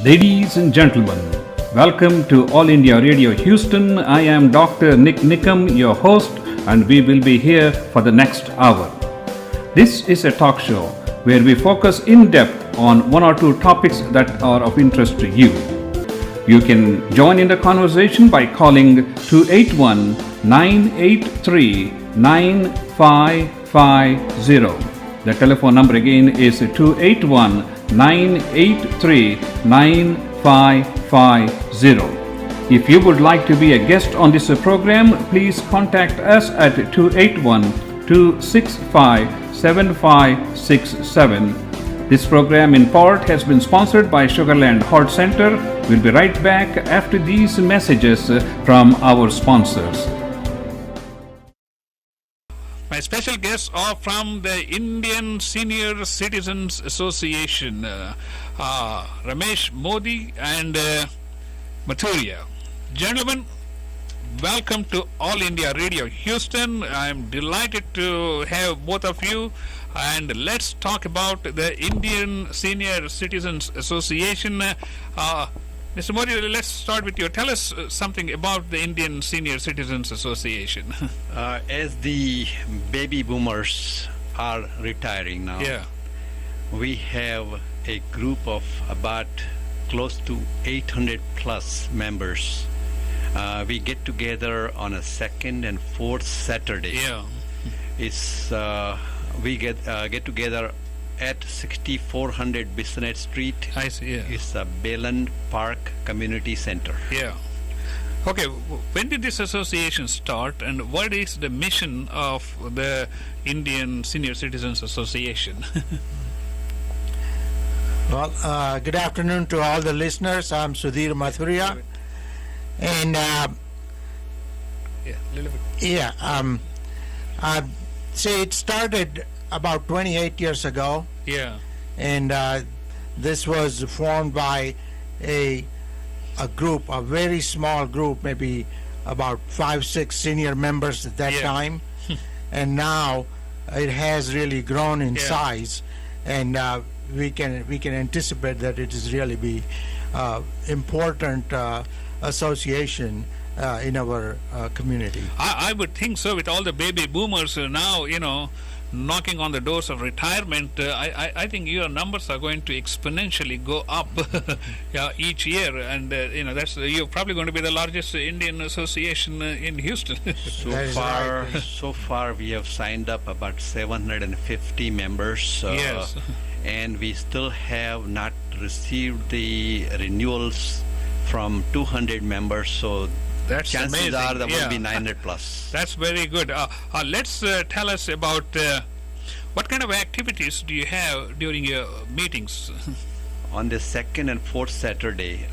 Ladies and gentlemen, welcome to All India Radio Houston. I am Dr. Nik Nikam, your host, and we will be here for the next hour. This is a talk show where we focus in depth on one or two topics that are of interest to you. You can join in the conversation by calling 281-983-9550. The telephone number again is 281-983-9550. If you would like to be a guest on this program, please contact us at 281-265-7567. This program in part has been sponsored by Sugarland Heart Center. We'll be right back after these messages from our sponsors. My special guests are from the Indian Senior Citizens Association, Ramesh Modi and Mathuria. Gentlemen, welcome to All India Radio Houston. I'm delighted to have both of you, and let's talk about the Indian Senior Citizens Association. Mr. Modi, let's start with you. Tell us something about the Indian Senior Citizens Association. As the baby boomers are retiring now, we have a group of about close to 800 plus members. We get together on a second and fourth Saturday. We get together at 6400 Bissonnet Street. I see. It's a Bayland Park Community Center. Okay, when did this association start, and what is the mission of the Indian Senior Citizens Association? Well, good afternoon to all the listeners. I'm Sudhir Mathuria, and I'd say it started about 28 years ago. And this was formed by a group, a very small group, maybe about 5-6 senior members at that time. And now it has really grown in size, and we can anticipate that it is really be important association in our community. I would think so, with all the baby boomers now, knocking on the doors of retirement. I think your numbers are going to exponentially go up each year, and you're probably going to be the largest Indian association in Houston. So far we have signed up about 750 members. And we still have not received the renewals from 200 members, so that's chances amazing. are there will be 900 plus. That's very good. Let's tell us about what kind of activities do you have during your meetings? On the second and fourth Saturday,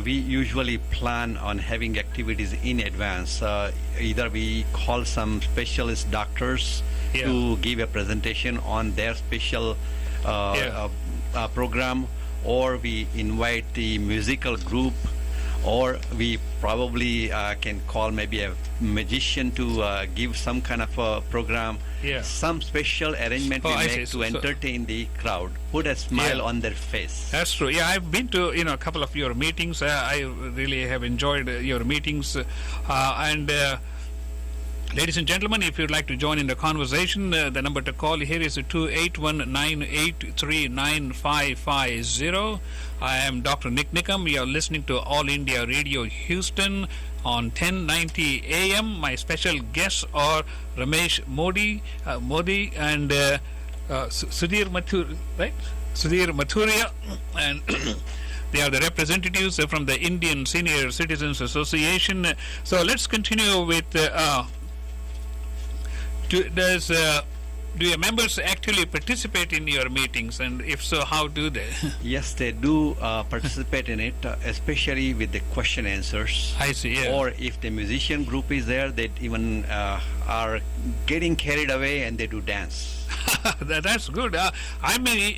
we usually plan on having activities in advance. Either we call some specialist doctors to give a presentation on their special program, or we invite the musical group, or we probably can call maybe a magician to give some kind of a program, some special arrangement we make to entertain the crowd, put a smile on their face. That's true. I've been to a couple of your meetings. I really have enjoyed your meetings, and ladies and gentlemen, if you'd like to join in the conversation, the number to call here is 281-983-9550. I am Dr. Nik Nikam. You are listening to All India Radio Houston on 1090 AM. My special guests are Ramesh Modi and Sudhir Mathur, right? Sudhir Mathuria, and they are the representatives from the Indian Senior Citizens Association. So let's continue with. Do your members actually participate in your meetings, and if so, how do they? Yes, they do participate in it, especially with the question answers. I see. Or if the musician group is there, they even are getting carried away and they do dance. That's good. I mean,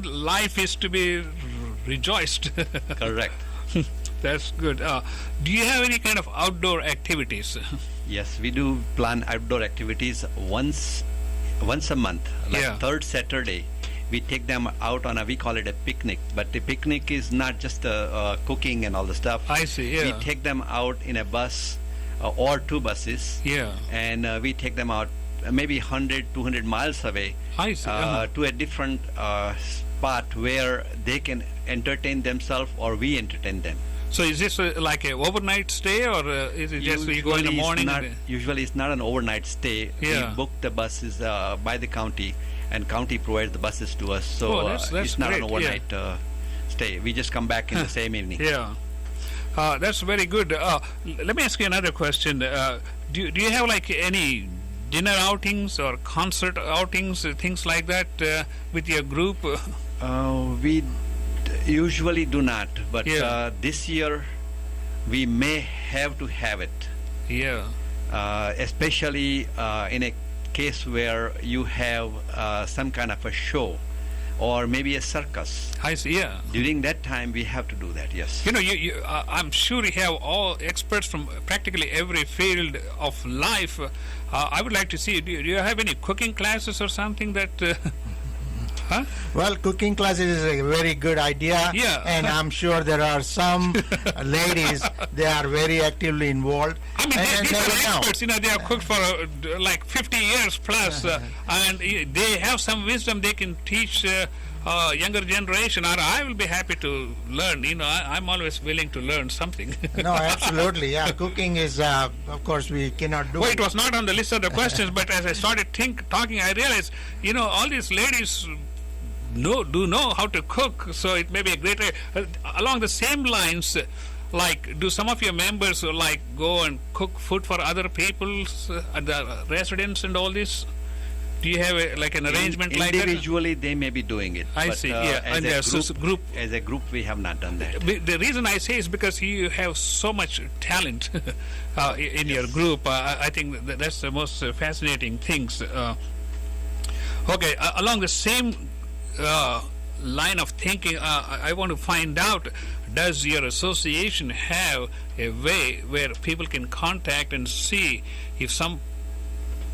life is to be rejoiced. Correct. That's good. Do you have any kind of outdoor activities? Yes, we do plan outdoor activities once a month, like third Saturday. we take them out on we call it a picnic, but the picnic is not just cooking and all the stuff. I see, yeah. We take them out in a bus or two buses. Yeah. And we take them out maybe 100, 200 miles away. I see. To a different spot where they can entertain themselves or we entertain them. So is this like an overnight stay, or is it just you go in the morning? Usually it's not an overnight stay. Yeah. We book the buses by the county, and county provides the buses to us. So that's it's not great. an overnight stay. We just come back in the same evening. Yeah. That's very good. Let me ask you another question. Do you have like any dinner outings or concert outings, things like that with your group? We usually do not, but Yeah. this year we may have to have it. Yeah. Especially in a case where you have some kind of a show or maybe a circus. I see, yeah. During that time, we have to do that, yes. You know, I'm sure you have all experts from practically every field of life. I would like to see, do you have any cooking classes or something that... Huh? Well, cooking classes is a very good idea. Yeah. And I'm sure there are some ladies, they are very actively involved. I mean, and these they are will know. experts, you know, they have cooked for like 50 years plus, and they have some wisdom they can teach younger generation. Or I will be happy to learn, you know, I'm always willing to learn something. No, absolutely. Yeah, cooking is, of course, we cannot do Well, it was not on the list of the questions, but as I started talking, I realized, you know, all these ladies do know how to cook, so it may be a great along the same lines. Like, do some of your members like go and cook food for other people's at the residence and all this? Do you have like an arrangement like that? Individually, they may be doing it. I but, see. Yeah, as and a as group, as a group, we have not done that. The reason I say is because you have so much talent in your group. I think that's the most fascinating things. Okay, along the same line of thinking, I want to find out, does your association have a way where people can contact and see if some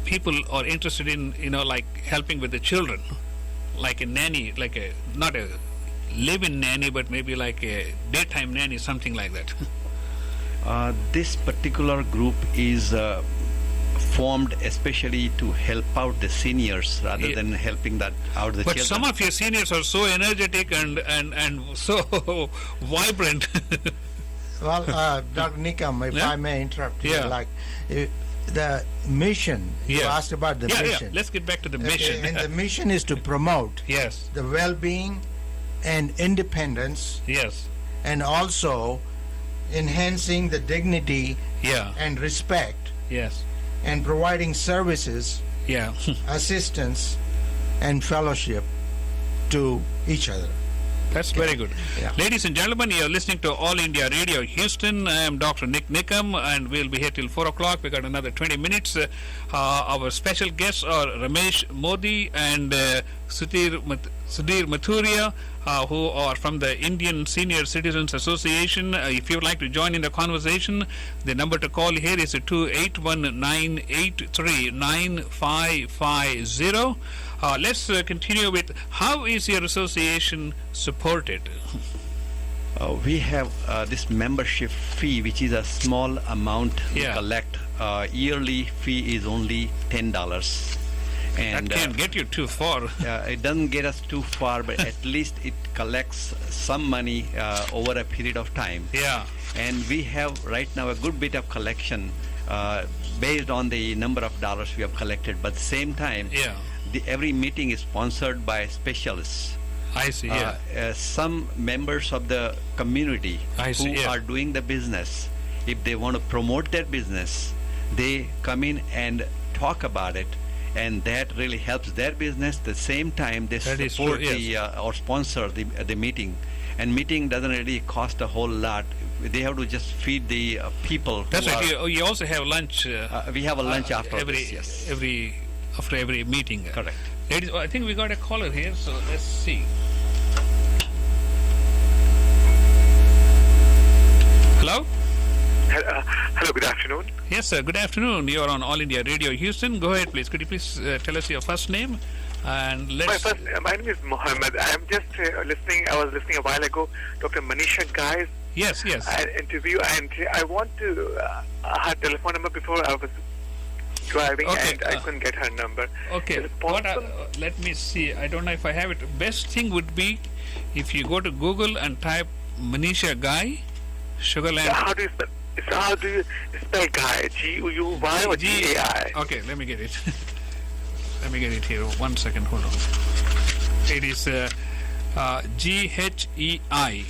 people are interested in, you know, like helping with the children, like a nanny, like a, not a live-in nanny, but maybe like a daytime nanny, something like that? This particular group is formed especially to help out the seniors rather than helping out the but children. Some of your seniors are so energetic and so vibrant. Well, Dr. Nikam, if I may interrupt you, like the mission, you asked about the mission. Let's get back to the mission. And the mission is to promote the well-being and independence, and also enhancing the dignity and respect, and providing services, assistance, and fellowship to each other. That's very good. Ladies and gentlemen, you're listening to All India Radio Houston. I am Dr. Nik Nikam, and we'll be here till 4 o'clock. We got another 20 minutes. Our special guests are Ramesh Modi and Sudhir Mathuria, who are from the Indian Senior Citizens Association. If you would like to join in the conversation, the number to call here is 281-983-9550. Let's continue with, how is your association supported? We have this membership fee, which is a small amount we collect. Yearly fee is only $10. And that can't get you too far. It doesn't get us too far, but at least it collects some money over a period of time. And we have right now a good bit of collection based on the number of dollars we have collected. But at the same time, every meeting is sponsored by specialists. I see, some members of the community who are doing the business, if they want to promote their business, they come in and talk about it, and that really helps their business. At the same time, they support or sponsor the meeting. And meeting doesn't really cost a whole lot. They have to just feed the people. That's right. You also have lunch. We have a lunch after after every meeting. Correct. Ladies, I think we got a caller here, so let's see. Hello? Hello, good afternoon. Yes, sir. Good afternoon. You're on All India Radio Houston. Go ahead, please. Could you please tell us your first name? And my name is Mohammed. I'm just listening. I was listening a while ago. Dr. Manisha Guy's yes interview, and I want to her telephone number before I was driving, and I couldn't get her number. Okay. Let me see. I don't know if I have it. Best thing would be if you go to Google and type Manisha Guy, Sugarland. How do you spell Guy? G-U-Y or G-A-I? Okay, let me get it. Let me get it here. 1 second. Hold on. It is G-H-E-I.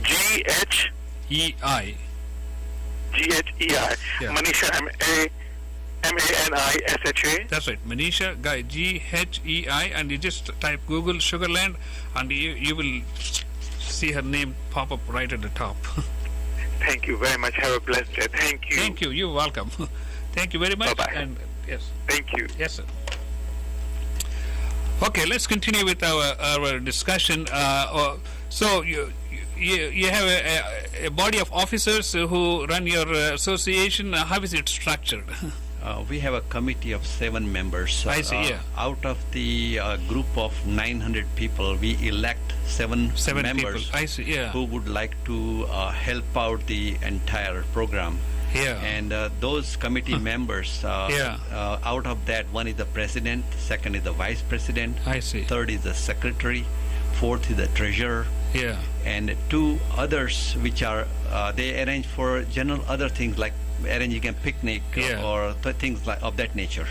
G-H-E-I. G-H-E-I. Yeah. Manisha, M-A-N-I-S-H-A. That's right. Manisha Guy, G-H-E-I, and you just type Google Sugarland, and you will see her name pop up right at the top. Thank you very much. Have a blessed day. Thank you. Thank you. You're welcome. Thank you very much. Bye-bye. And yes. Thank you. Yes, sir. Okay, let's continue with our discussion. So you have a body of officers who run your association. How is it structured? We have a committee of 7 members. I see, yeah. Out of the group of 900 people, we elect 7 members people. I see, yeah. who would like to help out the entire program. Yeah. And those committee members, out of that, one is the president, second is the vice president, I see. Third is the secretary, fourth is the treasurer, yeah, and 2 others which are they arrange for general other things like arranging a picnic or things like of that nature.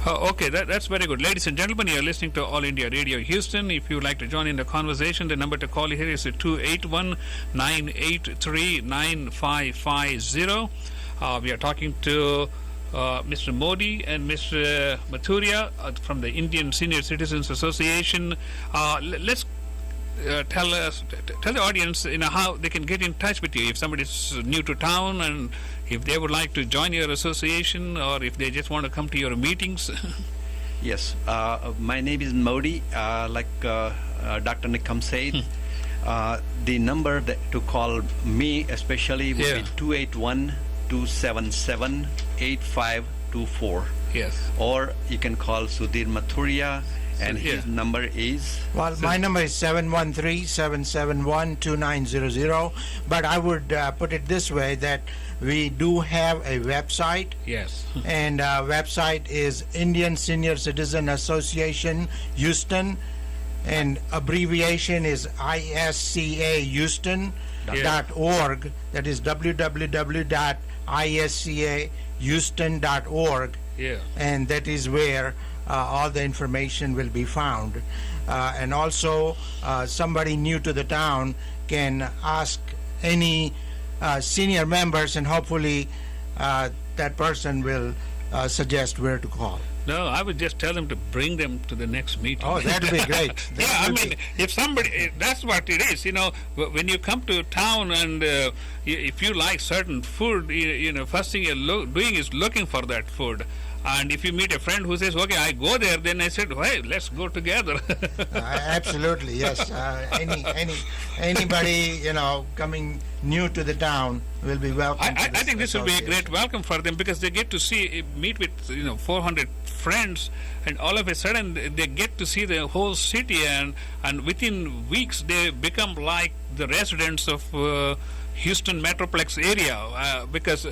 Oh, okay, that's very good. Ladies and gentlemen, you're listening to All India Radio Houston. If you'd like to join in the conversation, the number to call here is 281-983-9550. We are talking to Mr. Modi and Mr. Mathuria from the Indian Senior Citizens Association. Let's tell the audience, how they can get in touch with you if somebody's new to town and if they would like to join your association or if they just want to come to your meetings. Yes, my name is Modi, like Dr. Nikam said. The number to call me especially would be 281-277-8524. Yes. Or you can call Sudhir Mathuria, and his number is? Well, my number is 713-771-2900. But I would put it this way, that we do have a website. Yes. And website is Indian Senior Citizen Association Houston, and abbreviation is iscahouston.org. That is www.iscahouston.org. Yeah. And that is where all the information will be found. And also, somebody new to the town can ask any senior members, and hopefully that person will suggest where to call. No, I would just tell them to bring them to the next meeting. Oh, that would be great. If somebody, that's what it is, when you come to town and if you like certain food, first thing you're doing is looking for that food. And if you meet a friend who says, okay, I go there, then I said, hey, let's go together. Absolutely, yes. Anybody, coming new to the town will be welcome. I think this will be a great welcome for them because they get to meet with, 400 friends, and all of a sudden they get to see the whole city, and within weeks they become like the residents of Houston Metroplex area because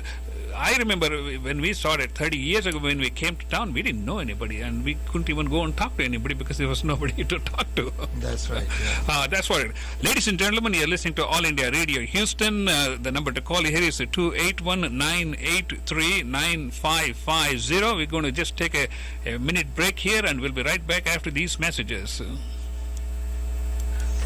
I remember when we started 30 years ago, when we came to town, we didn't know anybody, and we couldn't even go and talk to anybody because there was nobody to talk to. That's right. Yeah. That's what it is. Ladies and gentlemen, you're listening to All India Radio Houston. The number to call here is 281-983-9550. We're going to just take a minute break here, and we'll be right back after these messages.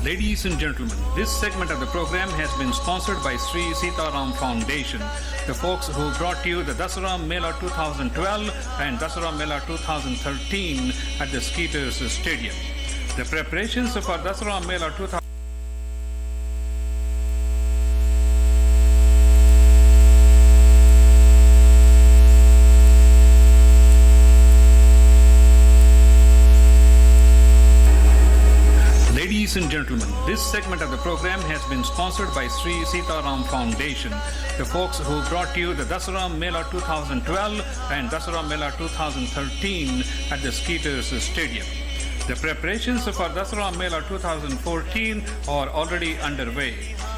Ladies and gentlemen, this segment of the program has been sponsored by Sri Sitaram Foundation, the folks who brought you the Dasara Mela 2012 and Dasara Mela 2013 at the Skeeters Stadium. The preparations for Dasara Mela 2013 Ladies and gentlemen, this segment of the program has been sponsored by Sri Sitaram Foundation, the folks who brought you the Dasara Mela 2012 and Dasara Mela 2013 at the Skeeters Stadium. The preparations for Dasara Mela 2014 are already underway.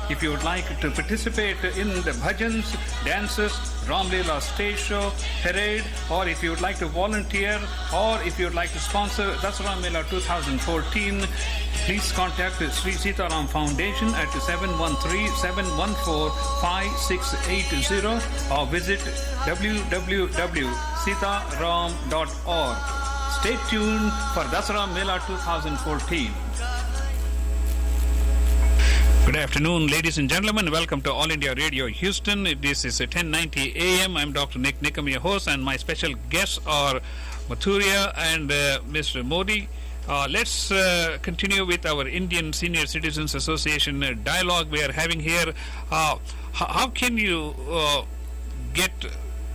If you would like to participate in the bhajans, dances, Ramleela stage show, parade, or if you would like to volunteer, or if you would like to sponsor Dasara Mela 2014, please contact the Sri Sitaram Foundation at 713-714-5680 or visit www.sitaram.org. Stay tuned for Dasara Mela 2014. Good afternoon, ladies and gentlemen. Welcome to All India Radio Houston. This is 1090 AM. I'm Dr. Nik Nikam, your host, and my special guests are Mathuria and Mr. Modi. Let's continue with our Indian Senior Citizens Association dialogue we are having here. How can you get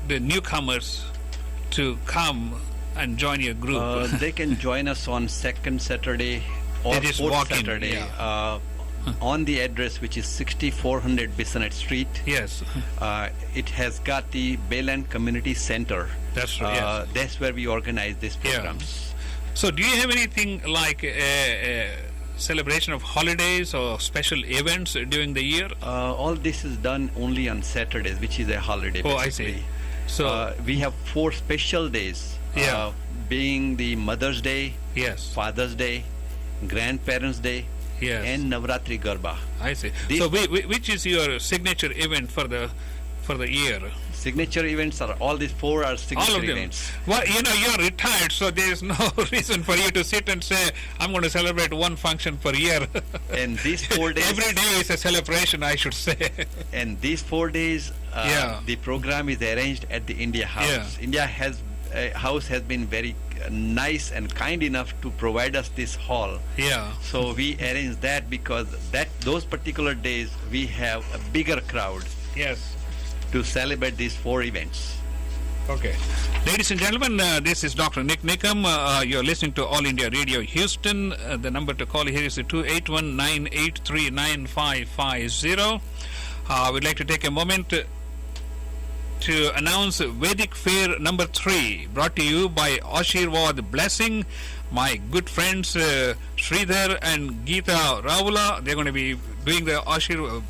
the newcomers to come and join your group? They can join us on second Saturday or fourth Saturday. Yeah. On the address, which is 6400 Bissonnet Street. Yes. It has got the Bayland Community Center. That's right. Yes. That's where we organize these programs. Yeah. So do you have anything like a celebration of holidays or special events during the year? All this is done only on Saturdays, which is a holiday. Oh, basically. I see. So we have 4 special days, being the Mother's Day, yes, Father's Day, Grandparents' Day, yes, and Navratri Garba. I see. So which is your signature event for the year? Signature events are all these 4 are signature all of them. Events. Well, you're retired, so there is no reason for you to sit and say, I'm going to celebrate one function per year. And these 4 days... Every day is a celebration, I should say. And these 4 days, the program is arranged at the India House. Yeah. House has been very nice and kind enough to provide us this hall. Yeah. So we arrange that because those particular days we have a bigger crowd. Yes. To celebrate these 4 events. Okay. Ladies and gentlemen, this is Dr. Nik Nikam. You're listening to All India Radio Houston. The number to call here is 281-983-9550. We'd like to take a moment to announce Vedic Fair number 3, brought to you by Ashirwad Blessing. My good friends Sridhar and Geeta Raula, they're going to be doing the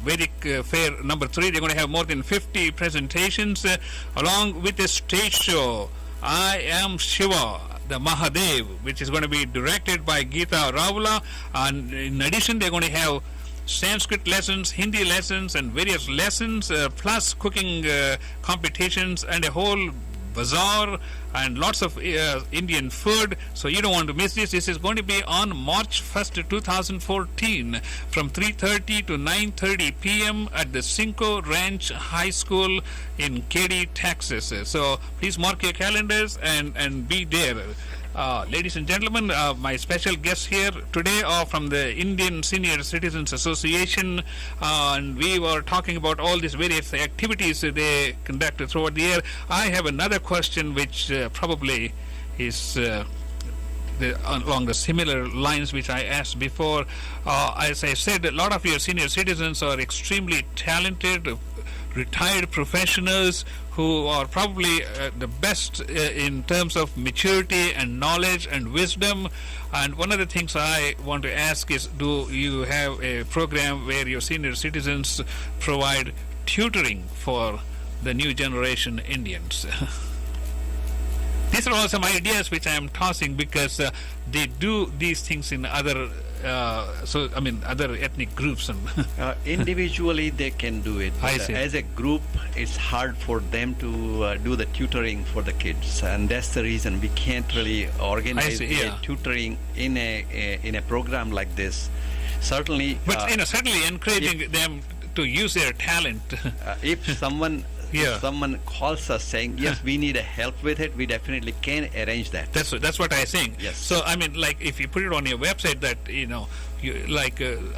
Vedic Fair number 3. They're going to have more than 50 presentations along with a stage show, I Am Shiva, the Mahadev, which is going to be directed by Geeta Raula. And in addition, they're going to have Sanskrit lessons, Hindi lessons, and various lessons, plus cooking competitions and a whole bazaar and lots of Indian food. So you don't want to miss this. This is going to be on March 1st, 2014 from 3:30 to 9:30 p.m. at the Cinco Ranch High School in Katy, Texas. So please mark your calendars and be there. Ladies and gentlemen, my special guests here today are from the Indian Senior Citizens Association, and we were talking about all these various activities they conduct throughout the year. I have another question which probably is along the similar lines which I asked before. As I said, a lot of your senior citizens are extremely talented, retired professionals who are probably the best in terms of maturity and knowledge and wisdom. And one of the things I want to ask is, do you have a program where your senior citizens provide tutoring for the new generation Indians? These are all some ideas which I am tossing because they do these things in other other ethnic groups. Individually they can do it, but as a group it's hard for them to do the tutoring for the kids, and that's the reason we can't really organize tutoring in a program like this. Certainly, but certainly encouraging them to use their talent. If someone calls us saying, yes, we need a help with it, we definitely can arrange that. That's what I'm saying. Yes. So, I mean, like, if you put it on your website that,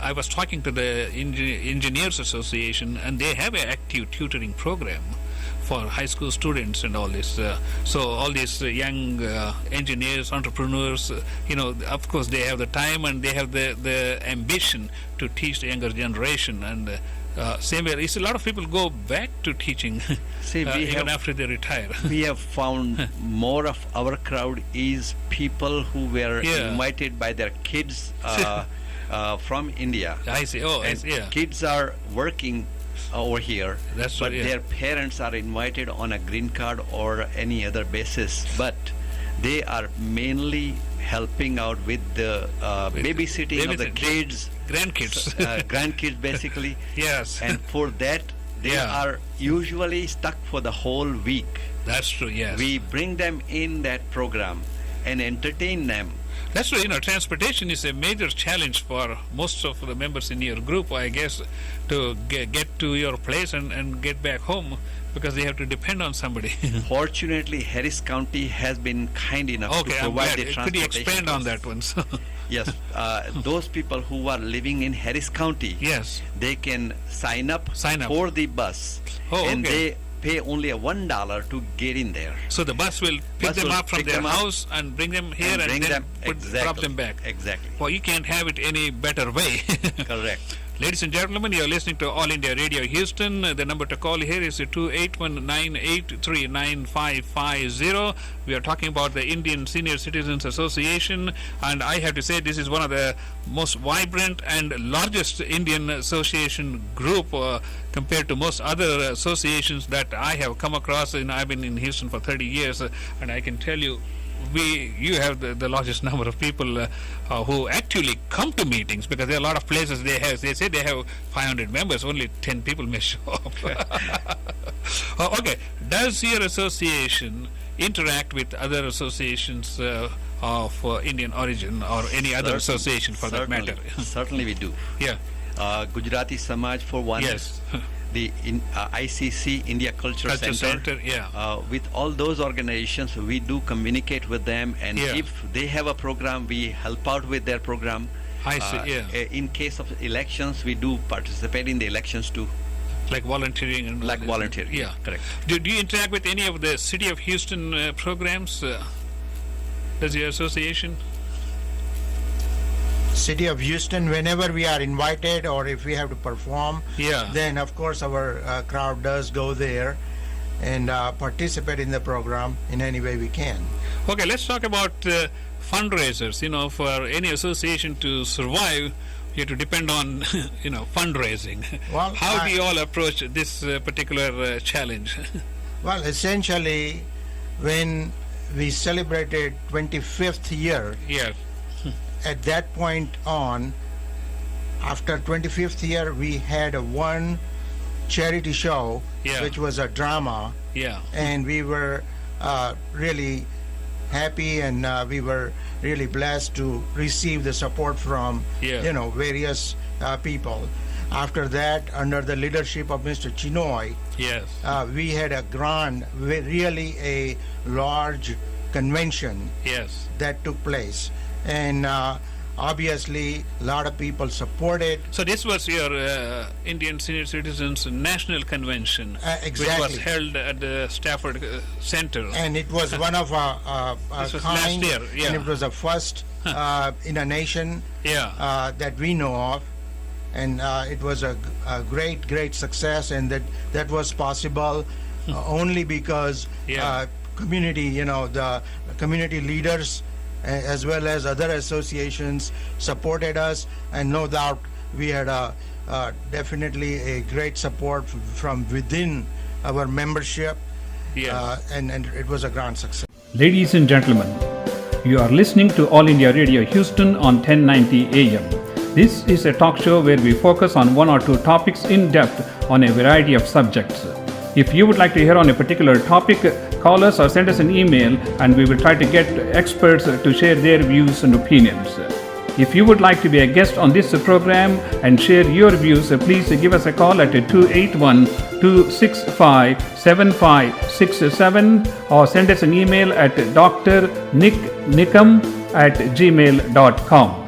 I was talking to the Engineers Association, and they have an active tutoring program for high school students and all this. So all these young engineers, entrepreneurs, of course they have the time and they have the ambition to teach the younger generation. And same way. You see, a lot of people go back to teaching See, even after they retire. We have found more of our crowd is people who were invited by their kids from India. I see. Oh, and kids are working over here, That's but right, their parents are invited on a green card or any other basis. But they are mainly helping out with the babysitting of the kids, grandkids basically. Yes. And for that, they are usually stuck for the whole week. That's true, yes. We bring them in that program and entertain them. That's true. Transportation is a major challenge for most of the members in your group, I guess, to get to your place and get back home, because they have to depend on somebody. Fortunately, Harris County has been kind enough to provide the transportation. Could you expand on that one? Yes, those people who are living in Harris County, they can sign up for the bus, and they pay only $1 to get in there. So the bus will pick them up from their house and bring them here and then drop them back. Exactly. Well, you can't have it any better way. Correct. Ladies and gentlemen, you are listening to All India Radio Houston. The number to call here is 281-983-9550. We are talking about the Indian Senior Citizens Association, and I have to say this is one of the most vibrant and largest Indian association group compared to most other associations that I have come across. I've been in Houston for 30 years, and I can tell you, you have the largest number of people who actually come to meetings, because there are a lot of places they say they have 500 members, only 10 people may show up. Okay, does your association interact with other associations of Indian origin, or any other association for that matter? Certainly we do. Gujarati Samaj for one. Yes. The ICC, India Culture Center. With all those organizations, we do communicate with them, and if they have a program, we help out with their program. I see. In case of elections, we do participate in the elections too. Like volunteering and volunteering. Yeah, correct. Do you interact with any of the City of Houston programs? Does your association? City of Houston, whenever we are invited or if we have to perform, then of course our crowd does go there and participate in the program in any way we can. Okay, let's talk about fundraisers. For any association to survive, you have to depend on fundraising. Well, how do you all approach this particular challenge? Well, essentially, when we celebrated 25th year, at that point on, after 25th year, we had one charity show, which was a drama, and we were really happy, and we were really blessed to receive the support from various people. After that, under the leadership of Mr. Chinoy, we had a really a large convention that took place. And obviously, a lot of people supported. So this was your Indian Senior Citizens National Convention, exactly, which was held at the Stafford Center. And it was one of a this was kind, last year, and it was the first in a nation that we know of. And it was a great success, and that was possible only because community, the community leaders, as well as other associations, supported us, and no doubt we had definitely a great support from within our membership, and it was a grand success. Ladies and gentlemen, you are listening to All India Radio Houston on 1090 AM. This is a talk show where we focus on one or two topics in depth on a variety of subjects. If you would like to hear on a particular topic, call us or send us an email, and we will try to get experts to share their views and opinions. If you would like to be a guest on this program and share your views, please give us a call at 281-265-7567, or send us an email at drniknikam@gmail.com.